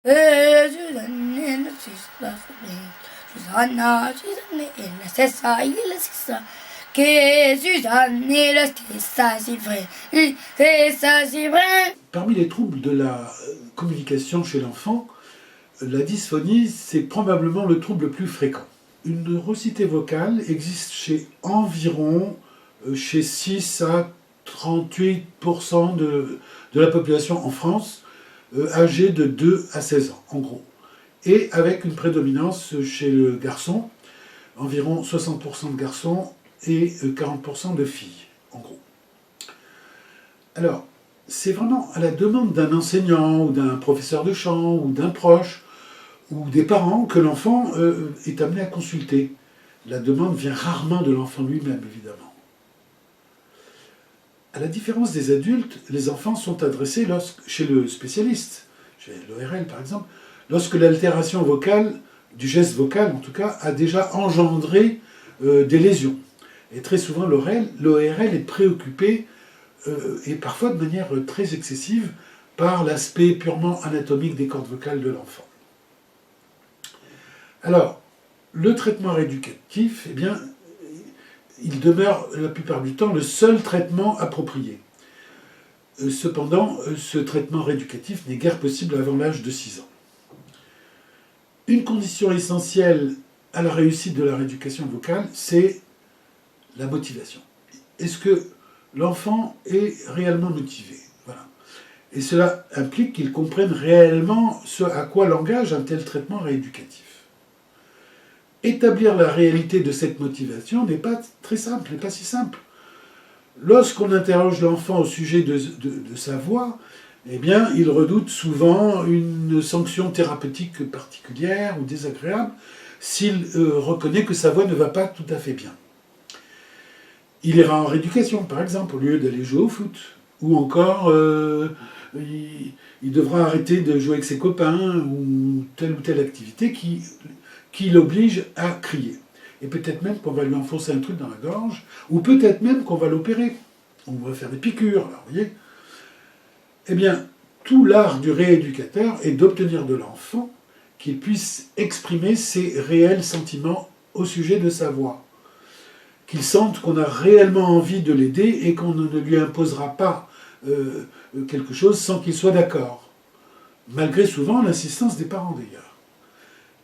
Parmi les troubles de la communication chez l'enfant, la dysphonie, c'est probablement le trouble le plus fréquent. Une neurosité vocale existe chez 6 à 38% de la population en France, âgée de 2 à 16 ans, en gros. Et avec une prédominance chez le garçon, environ 60% de garçons et 40% de filles, en gros. Alors, c'est vraiment à la demande d'un enseignant ou d'un professeur de chant ou d'un proche ou des parents que l'enfant est amené à consulter. La demande vient rarement de l'enfant lui-même, évidemment. À la différence des adultes, les enfants sont adressés chez le spécialiste, chez l'ORL par exemple, lorsque l'altération vocale, du geste vocal en tout cas, a déjà engendré des lésions. Et très souvent, l'ORL est préoccupé, et parfois de manière très excessive, par l'aspect purement anatomique des cordes vocales de l'enfant. Alors, le traitement rééducatif, eh bien, il demeure la plupart du temps le seul traitement approprié. Cependant, ce traitement rééducatif n'est guère possible avant l'âge de 6 ans. Une condition essentielle à la réussite de la rééducation vocale, c'est la motivation. Est-ce que l'enfant est réellement motivé? Voilà. Et cela implique qu'il comprenne réellement ce à quoi l'engage un tel traitement rééducatif. Établir la réalité de cette motivation n'est pas très simple, n'est pas si simple. Lorsqu'on interroge l'enfant au sujet de sa voix, eh bien, il redoute souvent une sanction thérapeutique particulière ou désagréable s'il reconnaît que sa voix ne va pas tout à fait bien. Il ira en rééducation, par exemple, au lieu d'aller jouer au foot. Ou encore, il devra arrêter de jouer avec ses copains ou telle activité qui l'oblige à crier. Et peut-être même qu'on va lui enfoncer un truc dans la gorge, ou peut-être même qu'on va l'opérer. On va faire des piqûres, alors, vous voyez. Eh bien, tout l'art du rééducateur est d'obtenir de l'enfant qu'il puisse exprimer ses réels sentiments au sujet de sa voix. Qu'il sente qu'on a réellement envie de l'aider et qu'on ne lui imposera pas quelque chose sans qu'il soit d'accord. Malgré souvent l'insistance des parents d'ailleurs.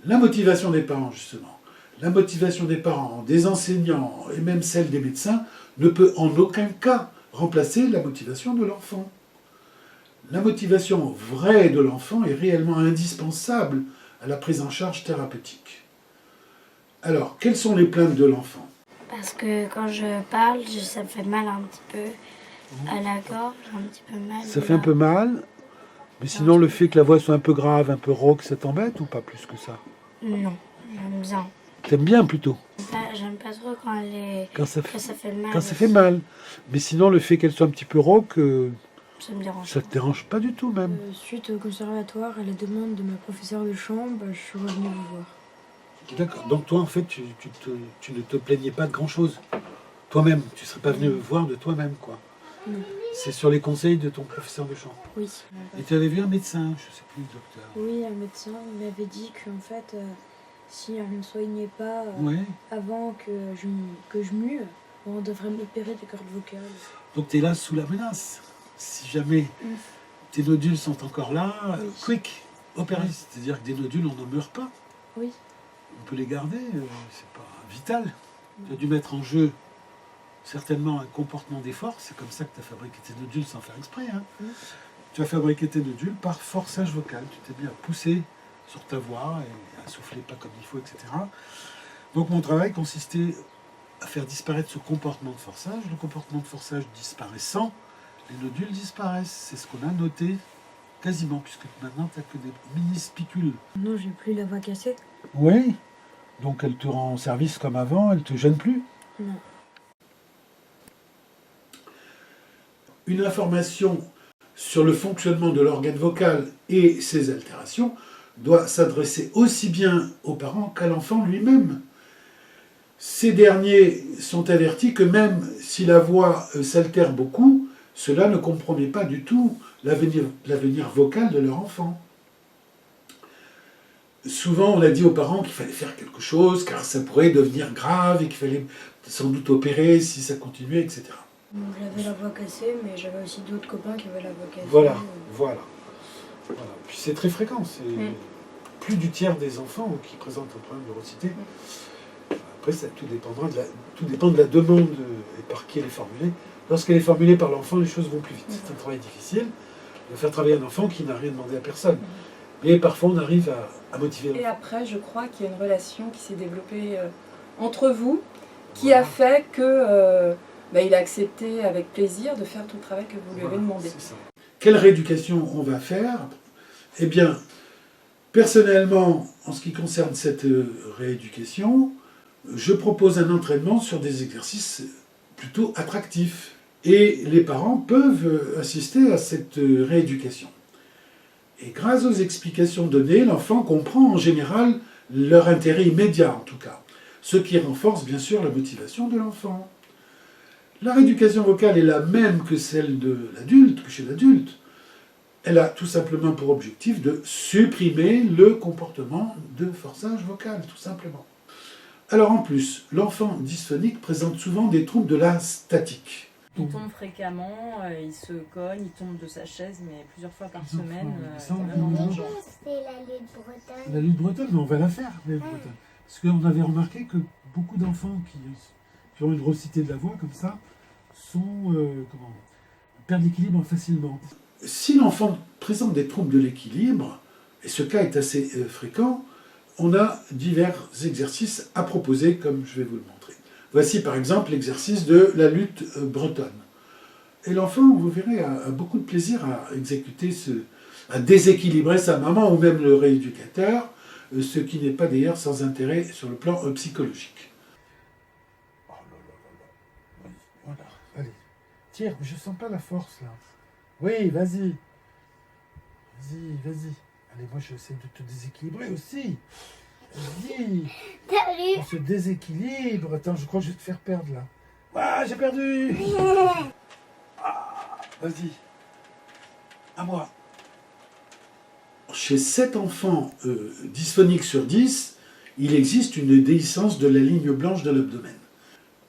La motivation des parents, justement, la motivation des parents, des enseignants et même celle des médecins ne peut en aucun cas remplacer la motivation de l'enfant. La motivation vraie de l'enfant est réellement indispensable à la prise en charge thérapeutique. Alors, quelles sont les plaintes de l'enfant? Parce que quand je parle, ça me fait mal un petit peu à la gorge, un petit peu mal. Ça fait un peu mal, mais sinon le fait que la voix soit un peu grave, un peu rauque, ça t'embête ou pas plus que ça? Non, j'aime bien. T'aimes bien plutôt? J'aime pas trop quand ça fait mal. Quand ça fait mal. Mais sinon le fait qu'elle soit un petit peu rauque, ça me dérange. Ça te dérange pas du tout même? Suite au conservatoire, à la demande de ma professeure de chant, je suis revenue vous voir. D'accord. Donc toi en fait tu ne te plaignais pas de grand chose toi-même, tu ne serais pas venu voir de toi-même quoi. Non. C'est sur les conseils de ton professeur de chant. Oui. Et tu avais vu un médecin, je sais plus, docteur. Oui, un médecin m'avait dit qu'en fait, si on ne soignait pas avant que je mue, on devrait m'opérer des cordes vocales. Donc tu es là sous la menace. Si jamais tes nodules sont encore là, quick, opérer. C'est-à-dire que des nodules, on n'en meurt pas. Oui. On peut les garder, c'est pas vital. Tu as dû mettre en jeu certainement un comportement d'effort, c'est comme ça que tu as fabriqué tes nodules sans faire exprès. Hein. Tu as fabriqué tes nodules par forçage vocal. Tu t'es bien poussé sur ta voix et à souffler pas comme il faut, etc. Donc mon travail consistait à faire disparaître ce comportement de forçage. Le comportement de forçage disparaissant, les nodules disparaissent. C'est ce qu'on a noté quasiment, puisque maintenant tu n'as que des mini-spicules. Non, j'ai plus la voix cassée. Oui, donc elle te rend service comme avant, elle ne te gêne plus. Non. Une information sur le fonctionnement de l'organe vocal et ses altérations doit s'adresser aussi bien aux parents qu'à l'enfant lui-même. Ces derniers sont avertis que même si la voix s'altère beaucoup, cela ne compromet pas du tout l'avenir vocal de leur enfant. souvent on a dit aux parents qu'il fallait faire quelque chose car ça pourrait devenir grave et qu'il fallait sans doute opérer si ça continuait, etc. J'avais la voix cassée, mais j'avais aussi d'autres copains qui avaient la voix cassée. Voilà. Puis c'est très fréquent, c'est plus du tiers des enfants qui présentent un problème d'orosité. Après, tout dépend de la demande et par qui elle est formulée. Lorsqu'elle est formulée par l'enfant, les choses vont plus vite. C'est un travail difficile de faire travailler un enfant qui n'a rien demandé à personne. Mais parfois, on arrive à motiver l'enfant. Et après, je crois qu'il y a une relation qui s'est développée entre vous, qui a fait que il a accepté avec plaisir de faire tout le travail que vous lui avez demandé. C'est ça. Quelle rééducation on va faire? Eh bien, personnellement, en ce qui concerne cette rééducation, je propose un entraînement sur des exercices plutôt attractifs. Et les parents peuvent assister à cette rééducation. Et grâce aux explications données, l'enfant comprend en général leur intérêt immédiat, en tout cas. Ce qui renforce bien sûr la motivation de l'enfant. La rééducation vocale est la même que celle de l'adulte, que chez l'adulte. Elle a tout simplement pour objectif de supprimer le comportement de forçage vocal, tout simplement. Alors en plus, l'enfant dysphonique présente souvent des troubles de la statique. Il tombe fréquemment, il se cogne, il tombe de sa chaise, mais plusieurs fois par semaine. C'est la lutte bretonne. La lutte bretonne, mais on va la faire, la lutte bretonne. Parce qu'on avait remarqué que beaucoup d'enfants qui ont une grossité de la voix comme ça perdent l'équilibre facilement. Si l'enfant présente des troubles de l'équilibre, et ce cas est assez fréquent, on a divers exercices à proposer, comme je vais vous le montrer. Voici par exemple l'exercice de la lutte bretonne. Et l'enfant, vous verrez, a beaucoup de plaisir à exécuter à déséquilibrer sa maman ou même le rééducateur, ce qui n'est pas d'ailleurs sans intérêt sur le plan psychologique. Oh là là là là. Voilà, allez. Tire, je sens pas la force là. Oui, vas-y. Vas-y. Allez, moi j'essaie de te déséquilibrer aussi. Vas-y. On se déséquilibre. Attends, je crois que je vais te faire perdre là. Ah, j'ai perdu. Ah, vas-y. À moi. Chez 7 enfants dysphoniques sur 10, il existe une déhiscence de la ligne blanche de l'abdomen.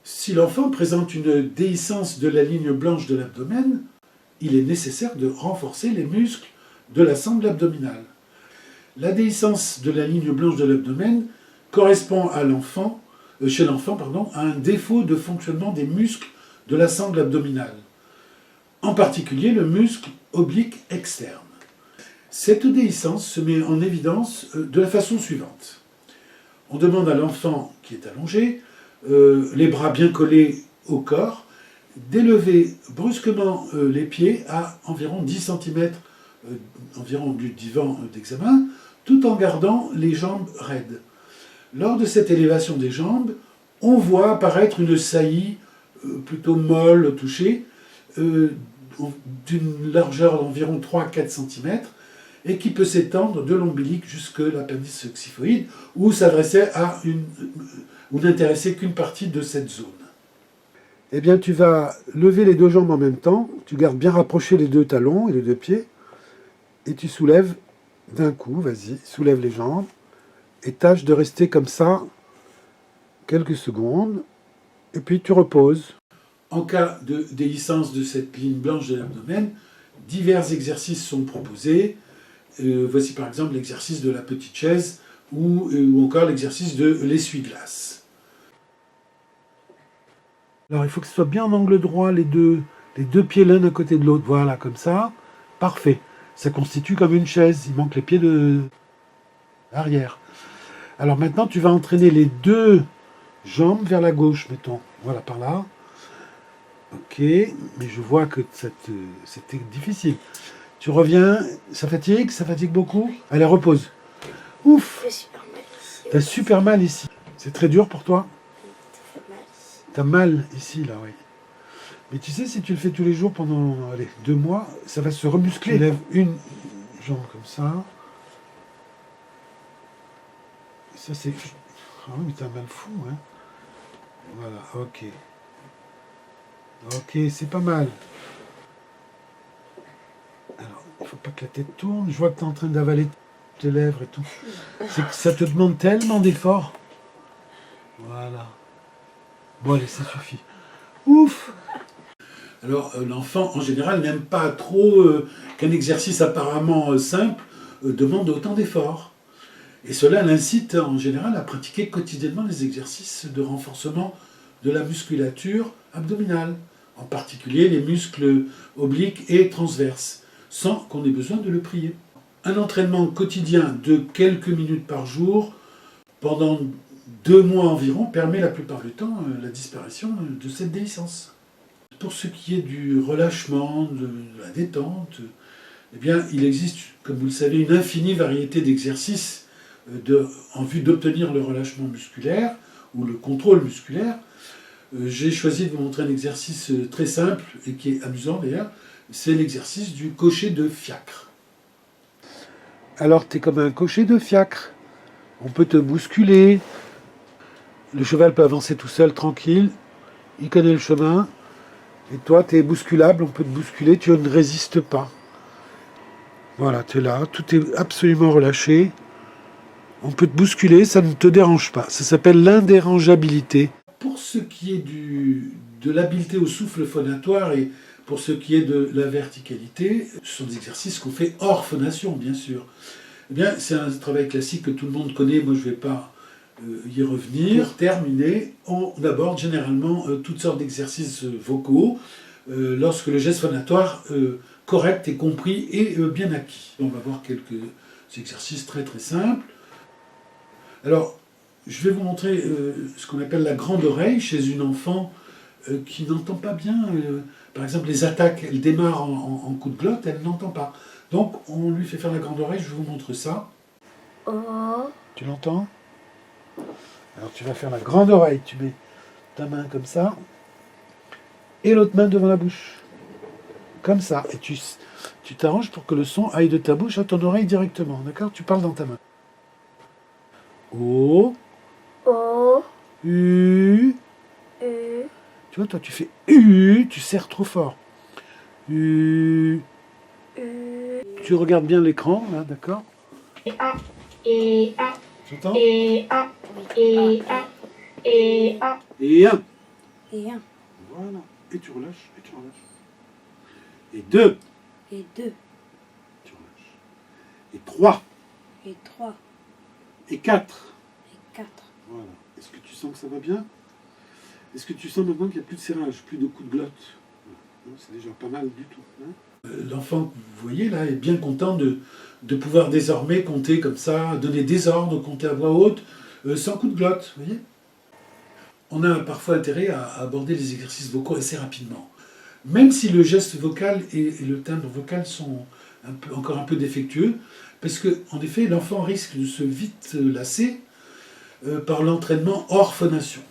Si l'enfant présente une déhiscence de la ligne blanche de l'abdomen, il est nécessaire de renforcer les muscles de la sangle abdominale. La déhiscence de la ligne blanche de l'abdomen correspond chez l'enfant, à un défaut de fonctionnement des muscles de la sangle abdominale, en particulier le muscle oblique externe. Cette déhiscence se met en évidence de la façon suivante. On demande à l'enfant qui est allongé, les bras bien collés au corps, d'élever brusquement les pieds à environ 10 cm environ du divan d'examen, tout en gardant les jambes raides. Lors de cette élévation des jambes, on voit apparaître une saillie plutôt molle, touchée, d'une largeur d'environ 3 à 4 cm, et qui peut s'étendre de l'ombilic jusque l'appendice xiphoïde, ou s'adresser ou n'intéresser qu'une partie de cette zone. Eh bien, tu vas lever les deux jambes en même temps, tu gardes bien rapprochés les deux talons et les deux pieds, et tu soulèves d'un coup, vas-y, soulève les jambes, et tâche de rester comme ça quelques secondes, et puis tu reposes. En cas de déhiscence de cette ligne blanche de l'abdomen, divers exercices sont proposés. Voici par exemple l'exercice de la petite chaise ou encore l'exercice de l'essuie-glace. Alors il faut que ce soit bien en angle droit, les deux pieds l'un à côté de l'autre, voilà, comme ça. Parfait. Ça constitue comme une chaise, il manque les pieds de arrière. Alors maintenant tu vas entraîner les deux jambes vers la gauche, mettons. Voilà, par là. Ok, mais je vois que c'était difficile. Tu reviens, ça fatigue beaucoup. Allez, repose. Ouf, t'as super mal ici. C'est très dur pour toi? T'as mal ici, là, oui. Mais tu sais, si tu le fais tous les jours pendant 2 mois, ça va se remuscler. Tu lèves une jambe comme ça. Ça, c'est... Ah oui, mais t'as un mal fou, hein. Voilà, ok. Ok, c'est pas mal. Alors, il ne faut pas que la tête tourne. Je vois que tu es en train d'avaler. tes lèvres et tout. C'est que ça te demande tellement d'efforts. Voilà. Bon, allez, ça suffit. Ouf! Alors, l'enfant, en général, n'aime pas trop qu'un exercice apparemment simple demande autant d'efforts. Et cela l'incite, en général, à pratiquer quotidiennement les exercices de renforcement de la musculature abdominale, en particulier les muscles obliques et transverses, sans qu'on ait besoin de le prier. Un entraînement quotidien de quelques minutes par jour, pendant 2 mois environ, permet la plupart du temps la disparition de cette déhiscence. Pour ce qui est du relâchement, de la détente, eh bien, il existe, comme vous le savez, une infinie variété d'exercices en vue d'obtenir le relâchement musculaire ou le contrôle musculaire. J'ai choisi de vous montrer un exercice très simple et qui est amusant d'ailleurs, c'est l'exercice du cocher de fiacre. Alors, tu es comme un cocher de fiacre. On peut te bousculer. Le cheval peut avancer tout seul, tranquille. Il connaît le chemin. Et toi, tu es bousculable, on peut te bousculer, tu ne résistes pas. Voilà, tu es là, tout est absolument relâché. On peut te bousculer, ça ne te dérange pas. Ça s'appelle l'indérangeabilité. Pour ce qui est de l'habileté au souffle phonatoire et pour ce qui est de la verticalité, ce sont des exercices qu'on fait hors phonation, bien sûr. Eh bien, c'est un travail classique que tout le monde connaît, moi je ne vais pas y revenir. Pour terminer, on aborde généralement toutes sortes d'exercices vocaux lorsque le geste phonatoire correct est compris et bien acquis. On va voir quelques exercices très très simples. Alors, je vais vous montrer ce qu'on appelle la grande oreille chez une enfant qui n'entend pas bien. Par exemple, les attaques, elle démarre en coup de glotte, elle n'entend pas. Donc, on lui fait faire la grande oreille, je vous montre ça. Oh. Tu l'entends ? Alors tu vas faire la grande oreille, tu mets ta main comme ça, et l'autre main devant la bouche, comme ça, et tu t'arranges pour que le son aille de ta bouche à ton oreille directement, d'accord ? Tu parles dans ta main. O, O. U, U. tu vois, toi tu fais U, tu serres trop fort. U, U. tu regardes bien l'écran, là, d'accord ? Et un, et un, Tu entends ? et un, et un, et un. Et un. Et un, Voilà. Et tu relâches, et tu relâches. Et 2. et deux, Tu relâches. Et 3. et trois, Et 4. et quatre. Voilà. Est-ce que tu sens que ça va bien ? Est-ce que tu sens maintenant qu'il n'y a plus de serrage, plus de coups de glotte ? Voilà. C'est déjà pas mal du tout. Hein ? L'enfant, vous voyez là, est bien content de pouvoir désormais compter comme ça, donner des ordres, compter à voix haute, sans coup de glotte. Vous voyez ? On a parfois intérêt à aborder les exercices vocaux assez rapidement. Même si le geste vocal et le timbre vocal sont encore un peu défectueux, parce qu'en effet, l'enfant risque de se vite lasser par l'entraînement hors phonation.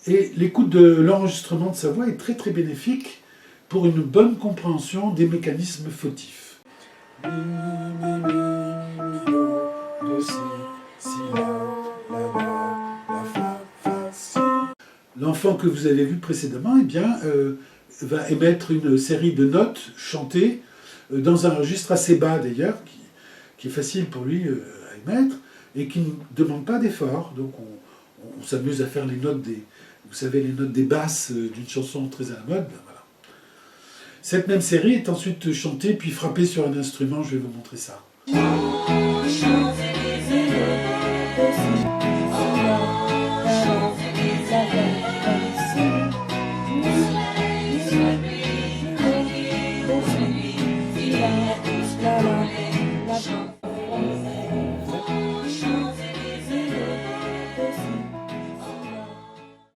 Et l'écoute de l'enregistrement de sa voix est très très bénéfique pour une bonne compréhension des mécanismes fautifs. Mi, mi, mi, mi, do, do, si, la, la, fa, fa, si. L'enfant que vous avez vu précédemment, eh bien, va émettre une série de notes chantées dans un registre assez bas d'ailleurs, qui est facile pour lui à émettre et qui ne demande pas d'effort. Donc on s'amuse à faire les notes vous savez, les notes des basses d'une chanson très à la mode. Ben voilà. Cette même série est ensuite chantée puis frappée sur un instrument, je vais vous montrer ça.